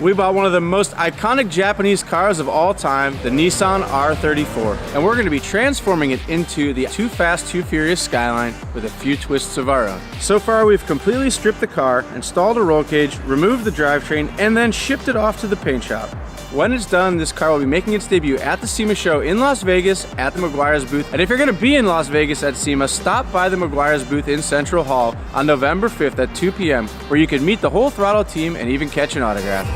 We bought one of the most iconic Japanese cars of all time, the Nissan R34. And we're gonna be transforming it into the Too Fast, Too Furious Skyline with a few twists of our own. So far, we've completely stripped the car, installed a roll cage, removed the drivetrain, and then shipped it off to the paint shop. When it's done, this car will be making its debut at the SEMA show in Las Vegas at the Meguiar's booth. And if you're gonna be in Las Vegas at SEMA, stop by the Meguiar's booth in Central Hall on November 5th at 2 p.m. where you can meet the whole throtl team and even catch an autograph.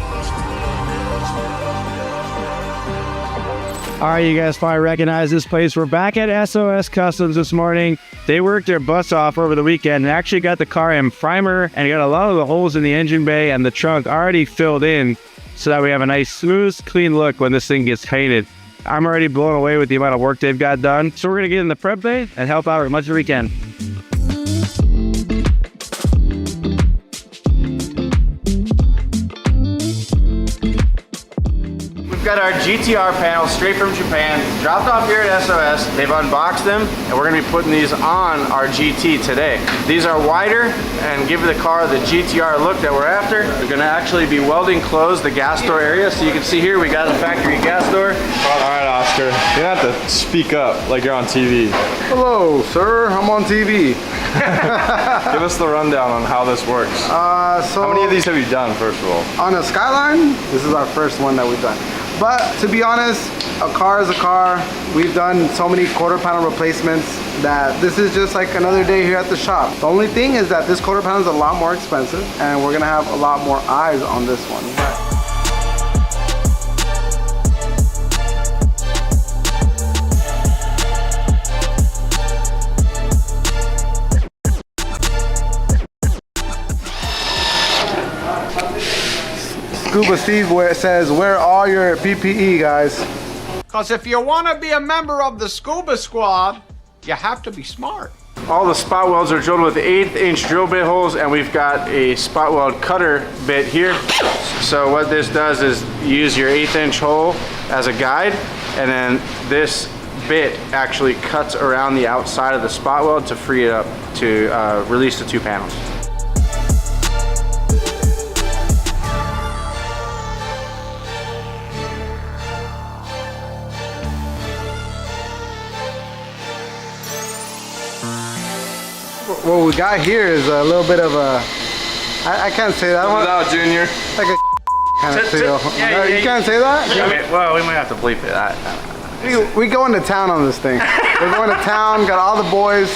All right, you guys probably recognize this place. We're back at SOS Customs this morning. They worked their butts off over the weekend and actually got the car in primer and got a lot of the holes in the engine bay and the trunk already filled in so that we have a nice, smooth, clean look when this thing gets painted. I'm already blown away with the amount of work they've got done. So we're gonna get in the prep bay and help out as much as we can. Got our GTR panels straight from Japan, dropped off here at SOS. They've unboxed them, and we're gonna be putting these on our GT today. These are wider and give the car the GTR look that we're after. We're gonna actually be welding closed the gas door area. So you can see here, we got a factory gas door. All right, Oscar, you have to speak up like you're on TV. Hello, sir, I'm on TV. Give us the rundown on how this works. So how many of these have you done, first of all? On a Skyline, this is our first one that we've done. But to be honest, a car is a car. We've done so many quarter panel replacements that this is just like another day here at the shop. The only thing is that this quarter panel is a lot more expensive and we're gonna have a lot more eyes on this one. Scuba Steve says, wear all your PPE, guys. Because if you want to be a member of the Scuba Squad, you have to be smart. All the spot welds are drilled with 1/8" drill bit holes, and we've got a spot weld cutter bit here. So what this does is use your 1/8" hole as a guide, and then this bit actually cuts around the outside of the spot weld to free it up to release the two panels. What we got here is a little bit of a, I can't say that one. Out, Junior. Like a kind of feel. You can't say that? Okay, well, we might have to bleep it. We go into town on this thing. We're going to town, got all the boys.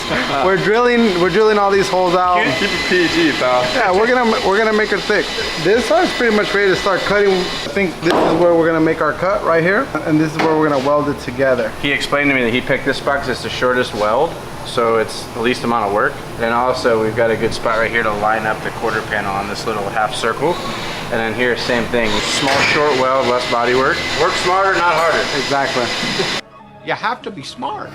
We're drilling all these holes out. Keep it PG, pal. Yeah, we're gonna make it thick. This side's pretty much ready to start cutting. I think this is where we're gonna make our cut right here, and this is where we're gonna weld it together. He explained to me that he picked this spot because it's the shortest weld, so it's the least amount of work. And also we've got a good spot right here to line up the quarter panel on this little half circle. And then here, same thing, small short weld, less body work. Work smarter, not harder. Exactly. You have to be smart.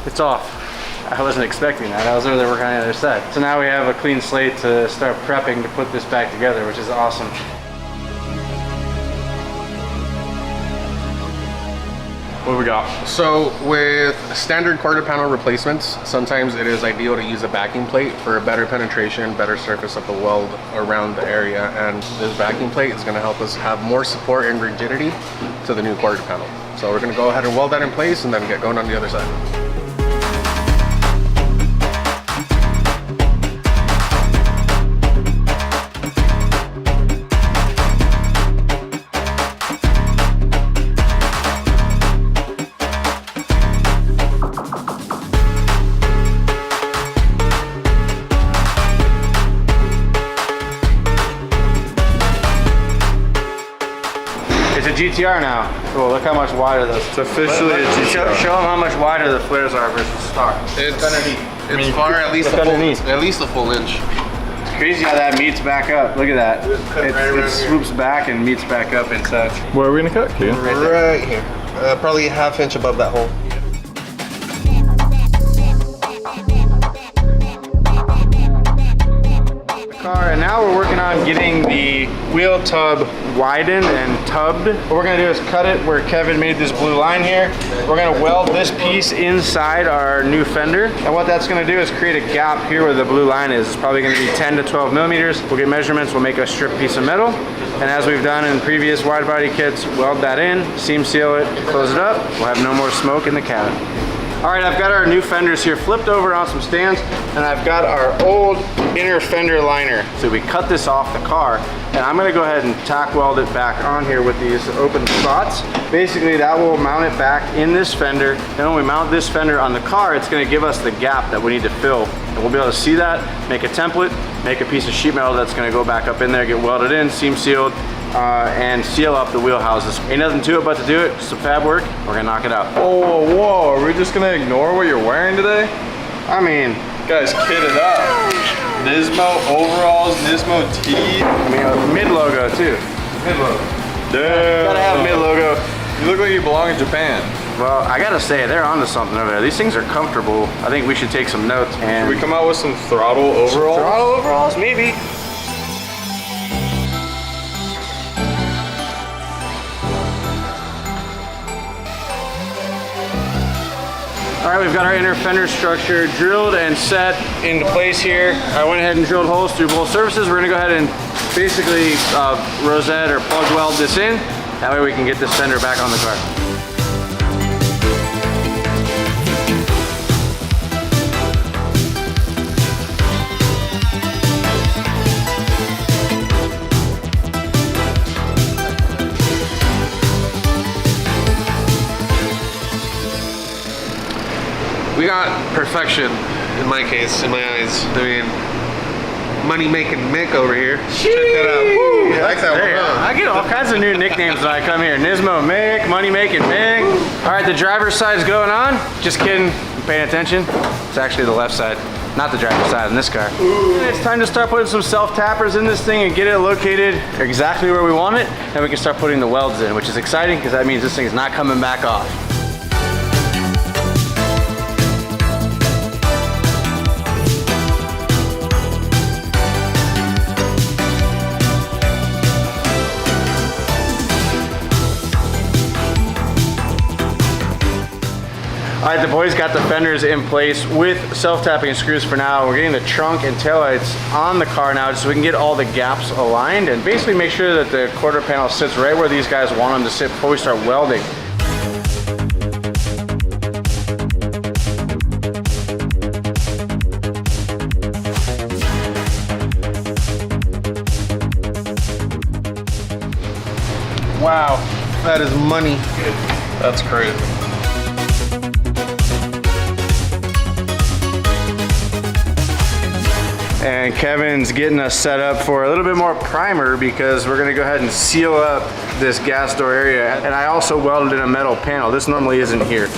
It's off. I wasn't expecting that. I was over there working on the other side. So now we have a clean slate to start prepping to put this back together, which is awesome. What do we got? So with standard quarter panel replacements, sometimes it is ideal to use a backing plate for a better penetration, better surface of the weld around the area. And this backing plate is going to help us have more support and rigidity to the new quarter panel. So we're going to go ahead and weld that in place and then get going on the other side. GTR now. Cool, look how much wider those. It's officially a GTR. Show them how much wider the flares are versus stock. It's far at least a full inch. It's crazy how that meets back up. Look at that. It swoops back and meets back up and such. Where are we gonna cut, Kean? Right here. Probably a ½ inch above that hole. car, and now we're working on getting the wheel tub widened and tubbed. What we're gonna do is cut it where Kevin made this blue line here. We're gonna weld this piece inside our new fender, and what that's gonna do is create a gap here where the blue line is. It's probably gonna be 10 to 12 millimeters. We'll get measurements, we'll make a strip piece of metal, and as we've done in previous wide body kits, weld that in, seam seal it, close it up. We'll have no more smoke in the cabin. All right, I've got our new fenders here flipped over on some stands, and I've got our old inner fender liner. So we cut this off the car, and I'm gonna go ahead and tack weld it back on here with these open spots. Basically, that will mount it back in this fender, and when we mount this fender on the car, it's gonna give us the gap that we need to fill. And we'll be able to see that, make a template, make a piece of sheet metal that's gonna go back up in there, get welded in, seam sealed, and seal up the wheel houses. Ain't nothing to it but to do it, just some fab work, we're gonna knock it out. Whoa, whoa, are we just gonna ignore what you're wearing today? I mean, Guys, kitted up. Nismo overalls, Nismo tee. I mean, mid logo too. Mid logo. Damn. Gotta have mid logo. You look like you belong in Japan. Well, I gotta say, they're onto something over there. These things are comfortable. I think we should take some notes. And Should we come out with some throttle overalls? throttle overalls, maybe. All right, we've got our inner fender structure drilled and set into place here. I went ahead and drilled holes through both surfaces. We're gonna go ahead and basically rosette or plug weld this in. That way we can get this fender back on the car. We got perfection, in my case, in my eyes. I mean, money-making Mick over here. Check that out. Woo, I like that one, huh? I get all kinds of new nicknames when I come here. Nismo Mick, Money Making Mick. All right, the driver's side's going on. Just kidding, I'm paying attention. It's actually the left side, not the driver's side in this car. It's time to start putting some self-tappers in this thing and get it located exactly where we want it. And we can start putting the welds in, which is exciting because that means this thing is not coming back off. All right, the boys got the fenders in place with self-tapping screws for now. We're getting the trunk and taillights on the car now so we can get all the gaps aligned and basically make sure that the quarter panel sits right where these guys want them to sit before we start welding. Wow, that is money. That's crazy. And Kevin's getting us set up for a little bit more primer because we're gonna go ahead and seal up this gas door area. And I also welded in a metal panel. This normally isn't here.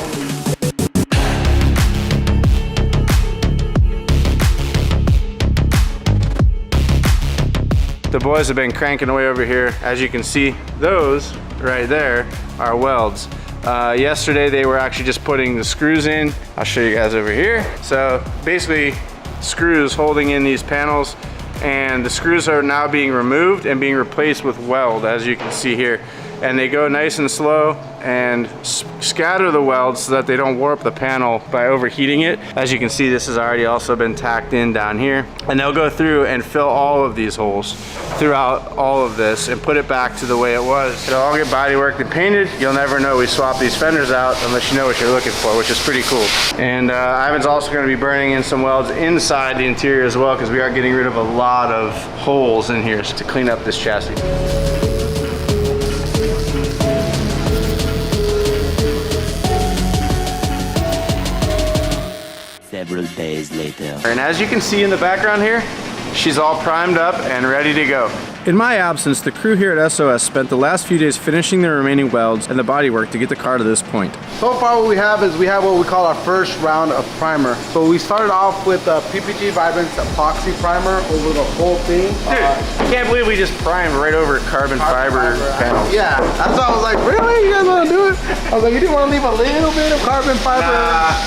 The boys have been cranking away over here. As you can see, those right there are welds. Yesterday they were actually just putting the screws in. I'll show you guys over here. So basically, screws holding in these panels, and the screws are now being removed and being replaced with weld, as you can see here. And they go nice and slow and scatter the welds so that they don't warp the panel by overheating it. As you can see, this has already also been tacked in down here. And they'll go through and fill all of these holes throughout all of this and put it back to the way it was. It'll all get bodyworked and painted. You'll never know we swapped these fenders out unless you know what you're looking for, which is pretty cool. And Ivan's also gonna be burning in some welds inside the interior as well, because we are getting rid of a lot of holes in here to clean up this chassis. Several days later. And as you can see in the background here, she's all primed up and ready to go. In my absence, the crew here at SOS spent the last few days finishing the remaining welds and the bodywork to get the car to this point. So far what we have is we have what we call our first round of primer. So we started off with a PPG Vibrance epoxy primer over the whole thing. Dude, I can't believe we just primed right over carbon fiber panels. Yeah, that's why I was like, really? You guys want to do it? I was like, you didn't want to leave a little bit of carbon fiber?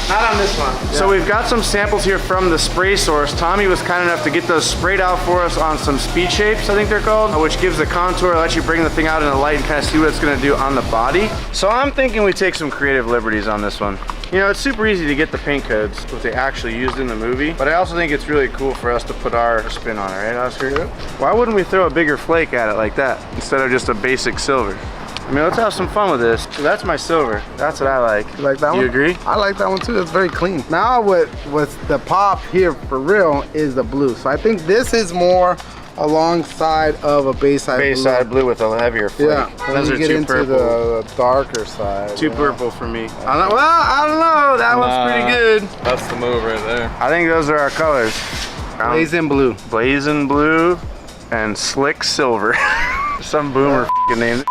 Not on this one. Yeah. So we've got some samples here from the spray source. Tommy was kind enough to get those sprayed out for us on some speed shapes, I think they're called, which gives the contour, lets you bring the thing out in the light and kind of see what it's going to do on the body. So I'm thinking we take some creative liberties on this one. You know, it's super easy to get the paint codes, what they actually used in the movie, but I also think it's really cool for us to put our spin on it, right, Oscar? Yeah. Why wouldn't we throw a bigger flake at it like that instead of just a basic silver? I mean, let's have some fun with this. So that's my silver. That's what I like. You like that one? You agree? I like that one too. It's very clean. Now what's the pop here for real is the blue. So I think this is more alongside of a Bayside blue with a heavier flake. Yeah, those are get too into purple. the darker side. Too purple for me. I don't know. That one's pretty good. That's the move right there. I think those are our colors. Blazing blue. Blazing blue and slick silver. Some boomer f***ing name.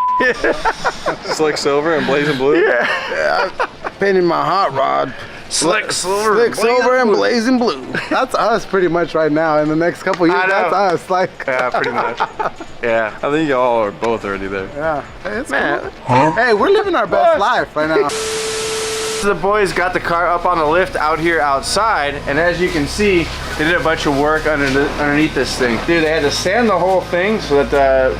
Slick silver and blazing blue? Yeah, I painted my hot rod. Slick silver. Slick silver and blazing blue. That's us pretty much right now. In the next couple years, that's us. Like, yeah, pretty much. Yeah. I think y'all are both already there. Yeah. Hey, it's Man. cool. Huh? Hey, we're living our best life right now. The boys got the car up on the lift out here outside, and as you can see, they did a bunch of work underneath this thing. Dude, they had to sand the whole thing so that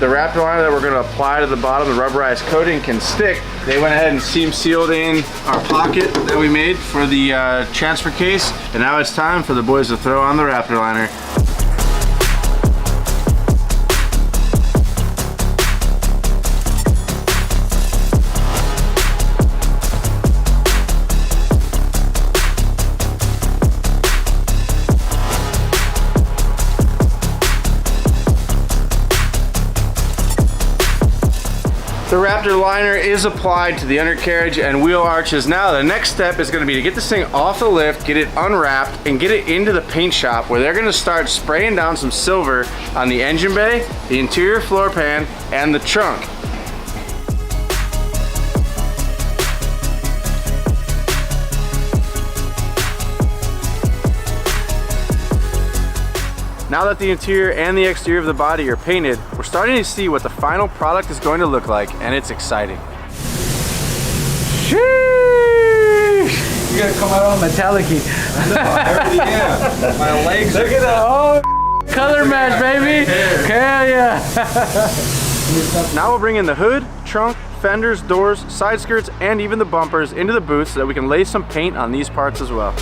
the Raptor liner that we're going to apply to the bottom, the rubberized coating, can stick. They went ahead and seam sealed in our pocket that we made for the transfer case, and now it's time for the boys to throw on the Raptor liner. The Raptor liner is applied to the undercarriage and wheel arches. Now the next step is going to be to get this thing off the lift, get it unwrapped, and get it into the paint shop where they're going to start spraying down some silver on the engine bay, the interior floor pan, and the trunk. Now that the interior and the exterior of the body are painted, we're starting to see what the final product is going to look like, and it's exciting. Sheesh! You gotta come out all metallic-y. Yeah, my legs Look at that, oh, color match, baby! Hell yeah! Now we'll bring in the hood, trunk, fenders, doors, side skirts, and even the bumpers into the booth so that we can lay some paint on these parts as well.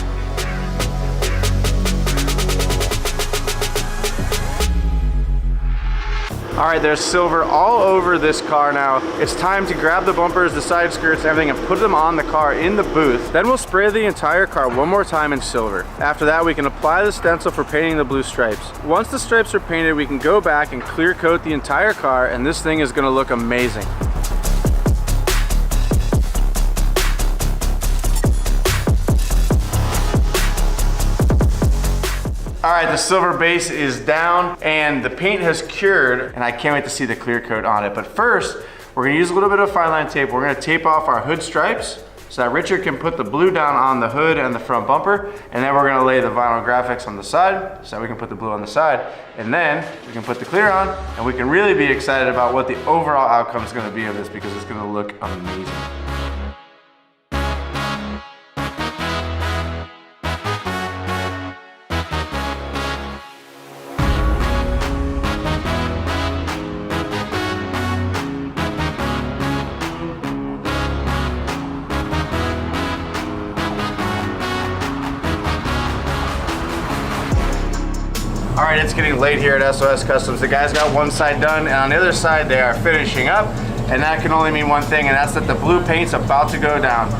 All right, there's silver all over this car now. It's time to grab the bumpers, the side skirts, everything, and put them on the car in the booth. Then we'll spray the entire car one more time in silver. After that, we can apply the stencil for painting the blue stripes. Once the stripes are painted, we can go back and clear coat the entire car, and this thing is gonna look amazing. All right, the silver base is down and the paint has cured, and I can't wait to see the clear coat on it. But first, we're gonna use a little bit of fine line tape. We're gonna tape off our hood stripes so that Richard can put the blue down on the hood and the front bumper, and then we're gonna lay the vinyl graphics on the side so that we can put the blue on the side, and then we can put the clear on, and we can really be excited about what the overall outcome is gonna be of this because it's gonna look amazing. All right, it's getting late here at SOS Customs. The guys got one side done, and on the other side, they are finishing up, and that can only mean one thing, and that's that the blue paint's about to go down.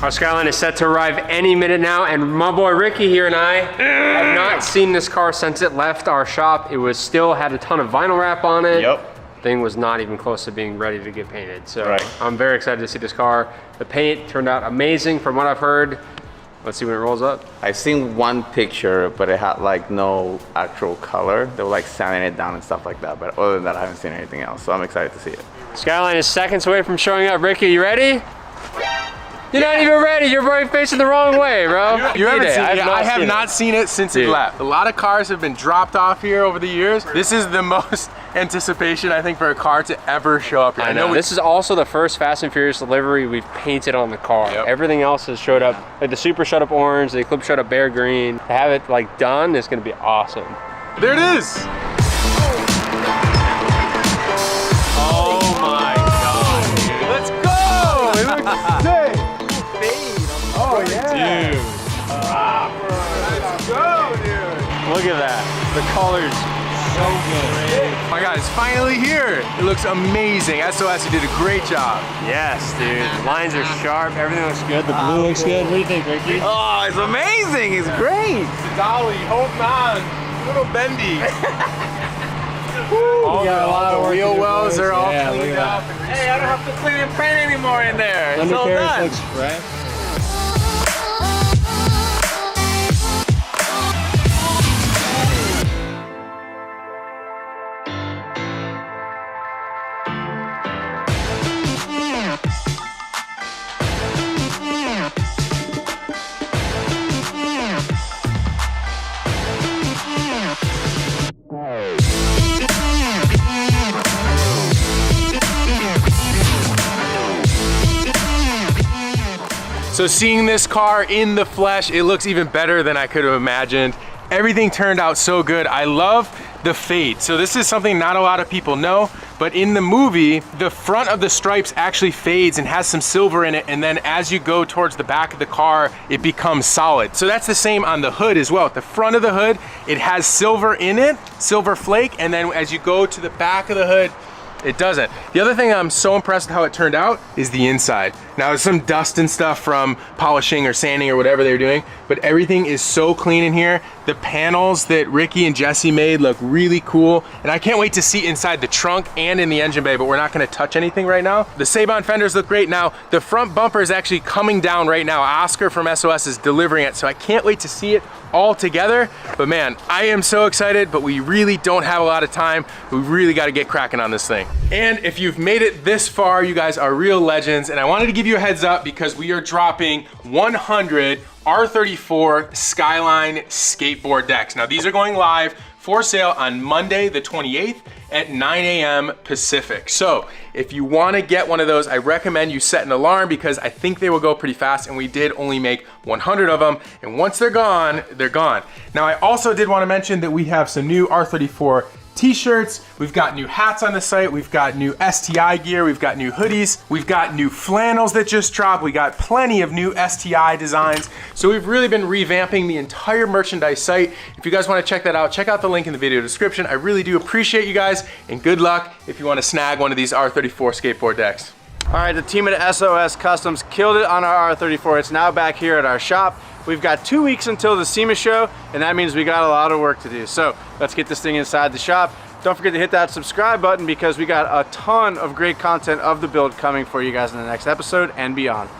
Our Skyline is set to arrive any minute now, and my boy Ricky here and I have not seen this car since it left our shop. It was still had a ton of vinyl wrap on it. Yep. Thing was not even close to being ready to get painted. So right. I'm very excited to see this car. The paint turned out amazing from what I've heard. Let's see when it rolls up. I've seen one picture, but it had like no actual color. They were like sanding it down and stuff like that. But other than that, I haven't seen anything else. So I'm excited to see it. Skyline is seconds away from showing up. Ricky, you ready? You're not even ready. You're right facing the wrong way, bro. You haven't seen it? I have not seen it since it left. A lot of cars have been dropped off here over the years. This is the most anticipation, I think, for a car to ever show up here. I know. This is also the first Fast and Furious delivery we've painted on the car. Yep. Everything else has showed up. Like the Super showed up orange, the Eclipse showed up bare green. To have it like done is gonna be awesome. There it is. Oh my God, dude. Let's go. It looks sick. Oh yeah. Dude. Let's go, dude. Look at that. The colors so good. Oh my God, it's finally here. It looks amazing. SOS, you did a great job. Yes, dude. The lines are sharp. Everything looks good. The blue looks good. What do you think, Ricky? Oh, it's amazing. It's great. Dolly, hold on. A little bendy. We got a lot of work wheel to do, wells boys. are all Yeah, look cleaned at up. that. Hey, I don't have to clean and paint anymore in there. It's all Undercarriage done. looks fresh. So seeing this car in the flesh, it looks even better than I could have imagined. Everything turned out so good. I love the fade. So this is something not a lot of people know, but in the movie, the front of the stripes actually fades and has some silver in it, and then as you go towards the back of the car, it becomes solid. So that's the same on the hood as well. At the front of the hood, it has silver in it, silver flake, and then as you go to the back of the hood, it doesn't. The other thing I'm so impressed with how it turned out is the inside. Now there's some dust and stuff from polishing or sanding or whatever they're doing, but everything is so clean in here. The panels that Ricky and Jesse made look really cool, and I can't wait to see inside the trunk and in the engine bay, but we're not gonna touch anything right now. The Saban fenders look great. Now, the front bumper is actually coming down right now. Oscar from SOS is delivering it, so I can't wait to see it all together. But man, I am so excited, but we really don't have a lot of time. We really got to get cracking on this thing. And if you've made it this far, you guys are real legends, and I wanted to give you a heads up because we are dropping 100 R34 Skyline skateboard decks. Now these are going live for sale on Monday the 28th at 9 a.m. Pacific. So if you want to get one of those, I recommend you set an alarm because I think they will go pretty fast, and we did only make 100 of them, and once they're gone, they're gone. Now I also did want to mention that we have some new R34 t-shirts, we've got new hats on the site, we've got new STI gear, we've got new hoodies, we've got new flannels that just dropped, we got plenty of new STI designs. So we've really been revamping the entire merchandise site. If you guys want to check that out, check out the link in the video description. I really do appreciate you guys, and good luck if you want to snag one of these R34 skateboard decks. All right, the team at SOS Customs killed it on our R34. It's now back here at our shop. We've got 2 weeks until the SEMA show, and that means we got a lot of work to do. So let's get this thing inside the shop. Don't forget to hit that subscribe button because we got a ton of great content of the build coming for you guys in the next episode and beyond.